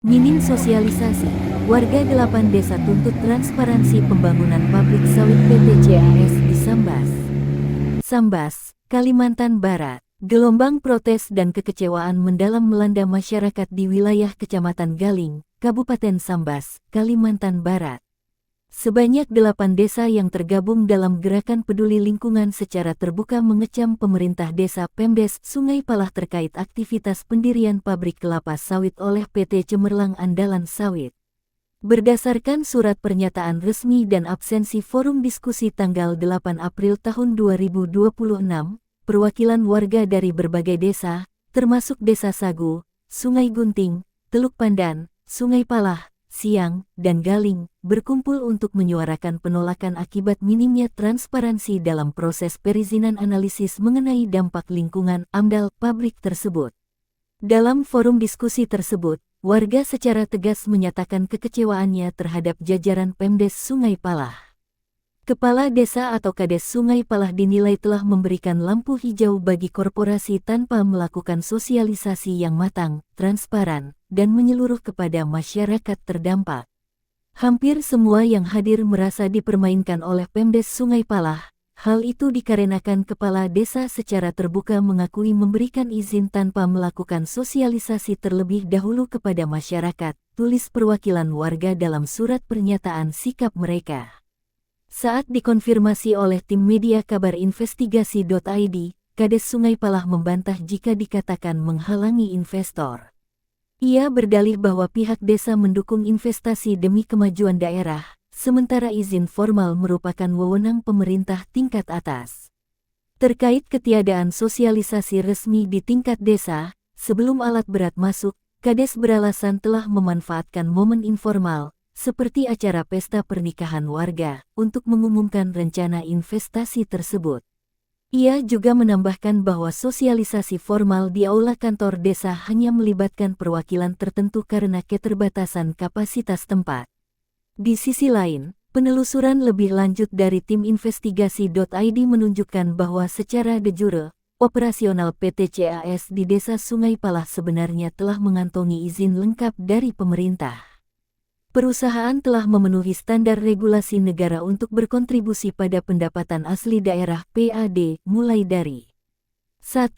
Minim sosialisasi, warga 8 desa tuntut transparansi pembangunan pabrik sawit PT CAS di Sambas. Sambas, Kalimantan Barat. Gelombang protes dan kekecewaan mendalam melanda masyarakat di wilayah Kecamatan Galing, Kabupaten Sambas, Kalimantan Barat. Sebanyak 8 desa yang tergabung dalam gerakan peduli lingkungan secara terbuka mengecam pemerintah desa Pemdes Sungai Palah terkait aktivitas pendirian pabrik kelapa sawit oleh PT Cemerlang Andalan Sawit. Berdasarkan surat pernyataan resmi dan absensi forum diskusi tanggal 8 April tahun 2026, perwakilan warga dari berbagai desa, termasuk Desa Sagu, Sungai Gunting, Teluk Pandan, Sungai Palah, Siang, dan Galing, berkumpul untuk menyuarakan penolakan akibat minimnya transparansi dalam proses perizinan analisis mengenai dampak lingkungan AMDAL pabrik tersebut. Dalam forum diskusi tersebut, warga secara tegas menyatakan kekecewaannya terhadap jajaran Pemdes Sungai Palah. Kepala Desa atau Kades Sungai Palah dinilai telah memberikan lampu hijau bagi korporasi tanpa melakukan sosialisasi yang matang, transparan, dan menyeluruh kepada masyarakat terdampak. Hampir semua yang hadir merasa dipermainkan oleh Pemdes Sungai Palah. Hal itu dikarenakan Kepala Desa secara terbuka mengakui memberikan izin tanpa melakukan sosialisasi terlebih dahulu kepada masyarakat, tulis perwakilan warga dalam surat pernyataan sikap mereka. Saat dikonfirmasi oleh tim media kabar investigasi.id, Kades Sungai Palah membantah jika dikatakan menghalangi investor. Ia berdalih bahwa pihak desa mendukung investasi demi kemajuan daerah, sementara izin formal merupakan wewenang pemerintah tingkat atas. Terkait ketiadaan sosialisasi resmi di tingkat desa, sebelum alat berat masuk, Kades beralasan telah memanfaatkan momen informal, seperti acara pesta pernikahan warga, untuk mengumumkan rencana investasi tersebut. Ia juga menambahkan bahwa sosialisasi formal di aula kantor desa hanya melibatkan perwakilan tertentu karena keterbatasan kapasitas tempat. Di sisi lain, penelusuran lebih lanjut dari tim investigasi.id menunjukkan bahwa secara de jure, operasional PT CAS di Desa Sungai Palah sebenarnya telah mengantongi izin lengkap dari pemerintah. Perusahaan telah memenuhi standar regulasi negara untuk berkontribusi pada pendapatan asli daerah (PAD) mulai dari 1.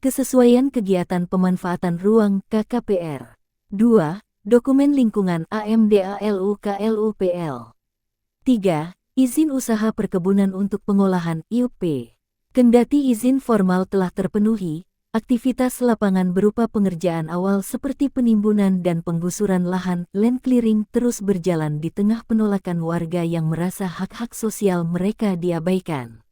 Kesesuaian kegiatan pemanfaatan ruang (KKPR). 2. Dokumen lingkungan AMDALU-KLUPL. 3. Izin usaha perkebunan untuk pengolahan (IUP). Kendati izin formal telah terpenuhi, aktivitas lapangan berupa pengerjaan awal seperti penimbunan dan penggusuran lahan (land clearing) terus berjalan di tengah penolakan warga yang merasa hak-hak sosial mereka diabaikan.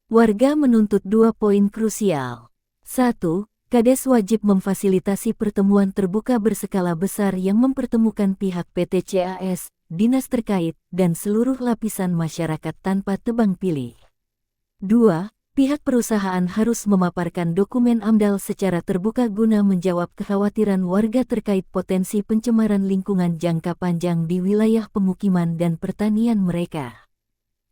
Warga menuntut 2 poin krusial. 1. Kades wajib memfasilitasi pertemuan terbuka berskala besar yang mempertemukan pihak PT CAS, dinas terkait, dan seluruh lapisan masyarakat tanpa tebang pilih. 2. Pihak perusahaan harus memaparkan dokumen AMDAL secara terbuka guna menjawab kekhawatiran warga terkait potensi pencemaran lingkungan jangka panjang di wilayah pemukiman dan pertanian mereka.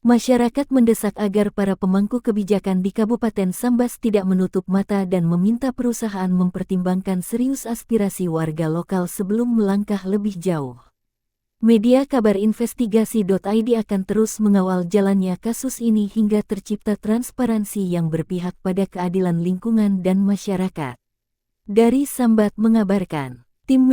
Masyarakat mendesak agar para pemangku kebijakan di Kabupaten Sambas tidak menutup mata dan meminta perusahaan mempertimbangkan serius aspirasi warga lokal sebelum melangkah lebih jauh. Media kabar investigasi.id akan terus mengawal jalannya kasus ini hingga tercipta transparansi yang berpihak pada keadilan lingkungan dan masyarakat. Dari Sambat mengabarkan, tim